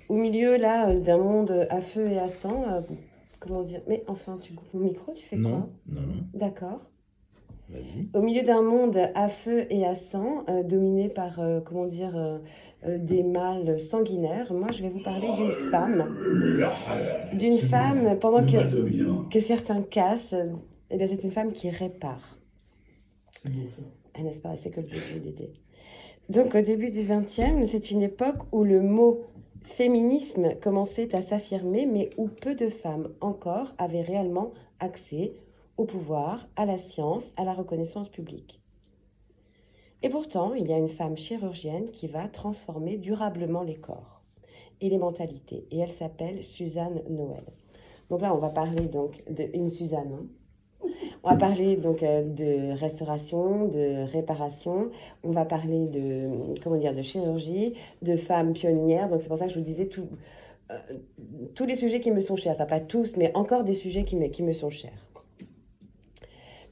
au milieu là d'un monde à feu et à sang. Comment dire? Mais enfin, tu coupes mon micro, tu fais Non, quoi? non, non, D'accord. vas-y. Au milieu d'un monde à feu et à sang, dominé par, comment dire, des mâles sanguinaires, moi je vais vous parler d'une femme pendant Le mal dominant. que certains cassent, eh bien c'est une femme qui répare. C'est beau ça. Ah, n'est-ce pas? C'est que le début d'idée. Donc au début du XXe, c'est une époque où le mot féminisme commençait à s'affirmer, mais où peu de femmes encore avaient réellement accès au pouvoir, à la science, à la reconnaissance publique. Et pourtant, il y a une femme chirurgienne qui va transformer durablement les corps et les mentalités. Et elle s'appelle Suzanne Noël. Donc là, on va parler donc d'une Suzanne. On va parler donc de restauration, de réparation. On va parler de, comment dire, de chirurgie, de femmes pionnières. Donc c'est pour ça que je vous disais euh, tous les sujets qui me sont chers. Enfin, pas tous, mais encore des sujets qui me sont chers.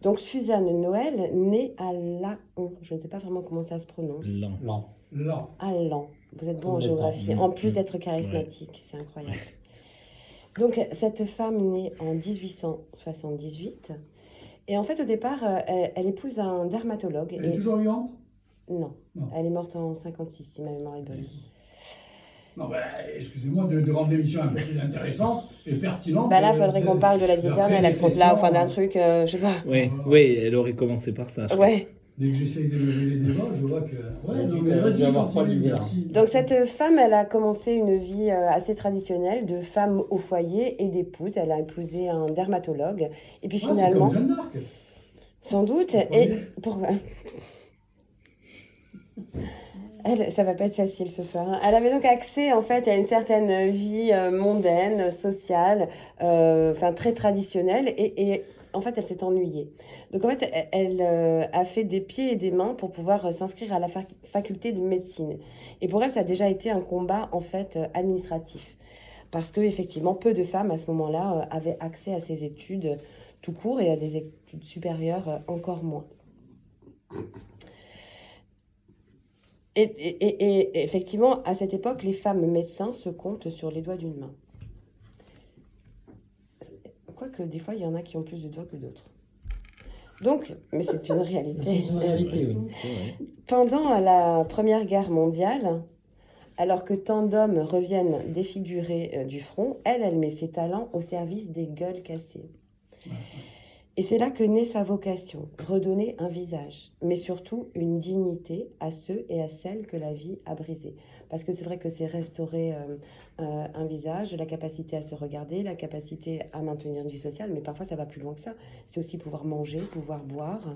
Donc Suzanne Noël, née à Laon. Je ne sais pas vraiment comment ça se prononce. Lent. Là. À Laon. Vous êtes bon en Comme géographie. Laon. En plus Mmh. d'être charismatique, c'est incroyable. Donc cette femme née en 1878. Et en fait, au départ, elle épouse un dermatologue. Elle est toujours vivante? Non, Non. elle est morte en 56, si ma mémoire est bonne. Non, bah, excusez-moi de rendre l'émission un peu plus intéressante et pertinente. Bah là, il faudrait qu'on parle de la vie éternelle à ce compte-là, enfin d'un truc, je sais pas. Oui, oui, elle aurait commencé par ça. Je Ouais. Dès que j'essaye de lever les débats, je vois que. Ouais, non, mais Elle a dû vas-y, avoir continue, froid l'hiver. merci. Donc cette femme, elle a commencé une vie assez traditionnelle de femme au foyer et d'épouse. Elle a épousé un dermatologue. Et puis Ah, c'est finalement, comme Jeanne d'Arc. sans doute, Au et foyer. pour... Elle, ça va pas être facile ce soir, hein. Elle avait donc accès en fait à une certaine vie mondaine, sociale, enfin très traditionnelle, et en fait elle s'est ennuyée. Donc en fait elle a fait des pieds et des mains pour pouvoir s'inscrire à la faculté de médecine. Et pour elle ça a déjà été un combat en fait administratif, parce que effectivement peu de femmes à ce moment-là avaient accès à ces études tout court et à des études supérieures encore moins. Et effectivement, à cette époque, les femmes médecins se comptent sur les doigts d'une main. Quoique, des fois, il y en a qui ont plus de doigts que d'autres. Donc, mais c'est une réalité. C'est une réalité, oui. C'est vrai. Pendant la Première Guerre mondiale, alors que tant d'hommes reviennent défigurés du front, elle met ses talents au service des gueules cassées. Et c'est là que naît sa vocation, redonner un visage, mais surtout une dignité à ceux et à celles que la vie a brisés. Parce que c'est vrai que c'est restaurer un visage, la capacité à se regarder, la capacité à maintenir une vie sociale, mais parfois ça va plus loin que ça. C'est aussi pouvoir manger, pouvoir boire.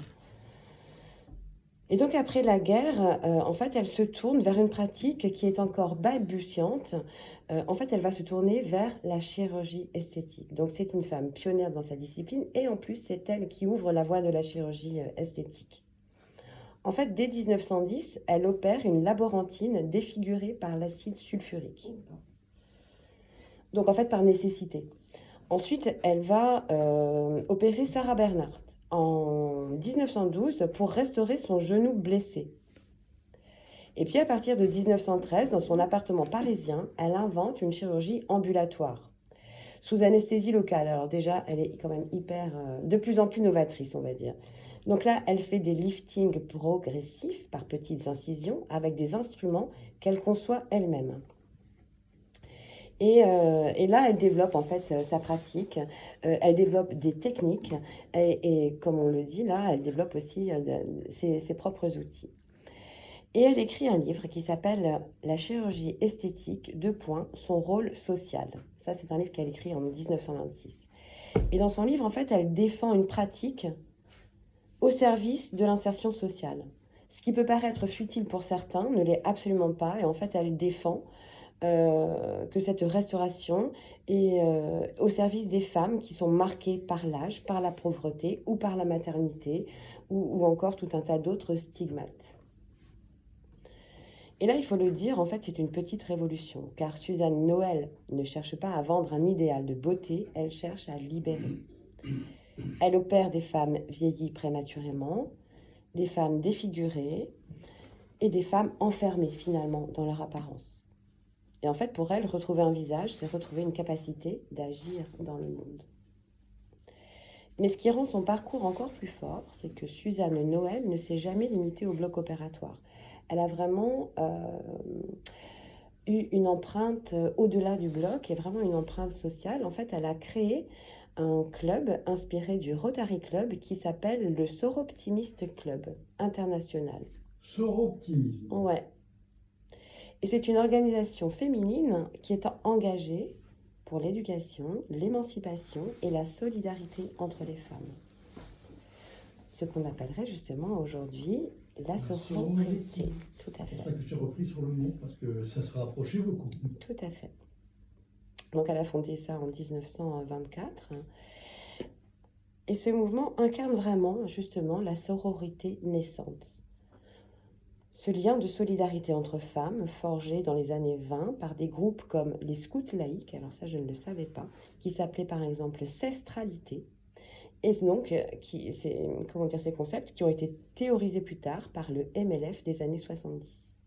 Et donc après la guerre, en fait, elle se tourne vers une pratique qui est encore balbutiante. En fait, elle va se tourner vers la chirurgie esthétique. Donc c'est une femme pionnière dans sa discipline et en plus, c'est elle qui ouvre la voie de la chirurgie esthétique. En fait, dès 1910, elle opère une laborantine défigurée par l'acide sulfurique. Donc en fait, par nécessité. Ensuite, elle va opérer Sarah Bernhardt en 1912 pour restaurer son genou blessé. Et puis à partir de 1913, dans son appartement parisien, elle invente une chirurgie ambulatoire, sous anesthésie locale. Alors déjà, elle est quand même de plus en plus novatrice, on va dire. Donc là, elle fait des liftings progressifs par petites incisions avec des instruments qu'elle conçoit elle-même. Et là, elle développe en fait sa pratique, elle développe des techniques et comme on le dit là, elle développe aussi ses propres outils. Et elle écrit un livre qui s'appelle La chirurgie esthétique, son rôle social. Ça, c'est un livre qu'elle écrit en 1926. Et dans son livre, en fait, elle défend une pratique au service de l'insertion sociale. Ce qui peut paraître futile pour certains ne l'est absolument pas. Et en fait, elle défend que cette restauration est au service des femmes qui sont marquées par l'âge, par la pauvreté ou par la maternité ou encore tout un tas d'autres stigmates. Et là, il faut le dire, en fait, c'est une petite révolution, car Suzanne Noël ne cherche pas à vendre un idéal de beauté, elle cherche à libérer. Elle opère des femmes vieillies prématurément, des femmes défigurées et des femmes enfermées finalement dans leur apparence. Et en fait, pour elle, retrouver un visage, c'est retrouver une capacité d'agir dans le monde. Mais ce qui rend son parcours encore plus fort, c'est que Suzanne Noël ne s'est jamais limitée au bloc opératoire. Elle a vraiment eu une empreinte au-delà du bloc et vraiment une empreinte sociale. En fait, elle a créé un club inspiré du Rotary Club qui s'appelle le Soroptimist Club International. Soroptimisme. Ouais. Et c'est une organisation féminine qui est engagée pour l'éducation, l'émancipation et la solidarité entre les femmes. Ce qu'on appellerait justement aujourd'hui la sororité. Tout à fait. C'est pour ça que je t'ai repris sur le mot, parce que ça se rapprochait beaucoup. Tout à fait. Donc elle a fondé ça en 1924. Et ce mouvement incarne vraiment justement la sororité naissante. Ce lien de solidarité entre femmes, forgé dans les années 20 par des groupes comme les scouts laïcs, alors ça je ne le savais pas, qui s'appelait par exemple Sestralité, et donc ces concepts qui ont été théorisés plus tard par le MLF des années 70.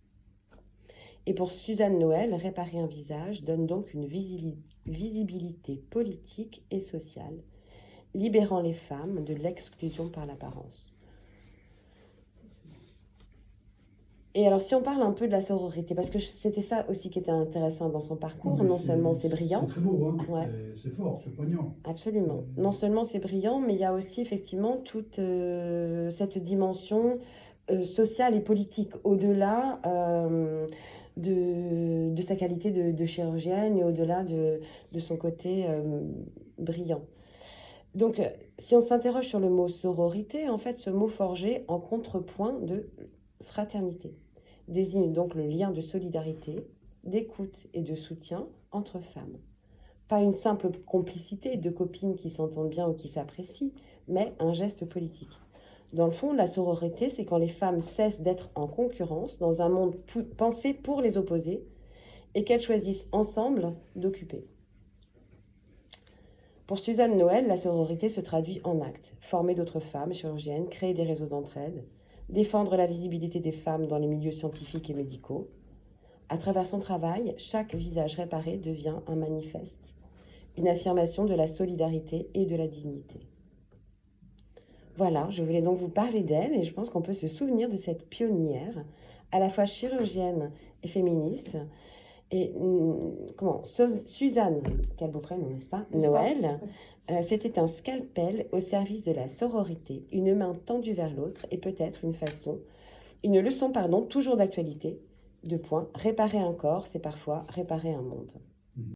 Et pour Suzanne Noël, réparer un visage donne donc une visibilité politique et sociale, libérant les femmes de l'exclusion par l'apparence. Et alors, si on parle un peu de la sororité, parce que c'était ça aussi qui était intéressant dans son parcours, non seulement c'est brillant. C'est très beau, hein. Ouais. C'est fort, c'est poignant. Absolument. Non seulement c'est brillant, mais il y a aussi effectivement toute cette dimension sociale et politique, au-delà de sa qualité de chirurgienne et au-delà de son côté brillant. Donc, si on s'interroge sur le mot sororité, en fait, ce mot forgé en contrepoint de fraternité désigne donc le lien de solidarité, d'écoute et de soutien entre femmes. Pas une simple complicité de copines qui s'entendent bien ou qui s'apprécient, mais un geste politique. Dans le fond, la sororité, c'est quand les femmes cessent d'être en concurrence dans un monde pensé pour les opposer et qu'elles choisissent ensemble d'occuper. Pour Suzanne Noël, la sororité se traduit en actes. Former d'autres femmes chirurgiennes, créer des réseaux d'entraide, défendre la visibilité des femmes dans les milieux scientifiques et médicaux. À travers son travail, chaque visage réparé devient un manifeste, une affirmation de la solidarité et de la dignité. Voilà, je voulais donc vous parler d'elle et je pense qu'on peut se souvenir de cette pionnière, à la fois chirurgienne et féministe. Et Suzanne, quel beau prénom, n'est-ce pas? Noël, c'était un scalpel au service de la sororité, une main tendue vers l'autre et peut-être une leçon, toujours d'actualité. Réparer un corps, c'est parfois réparer un monde.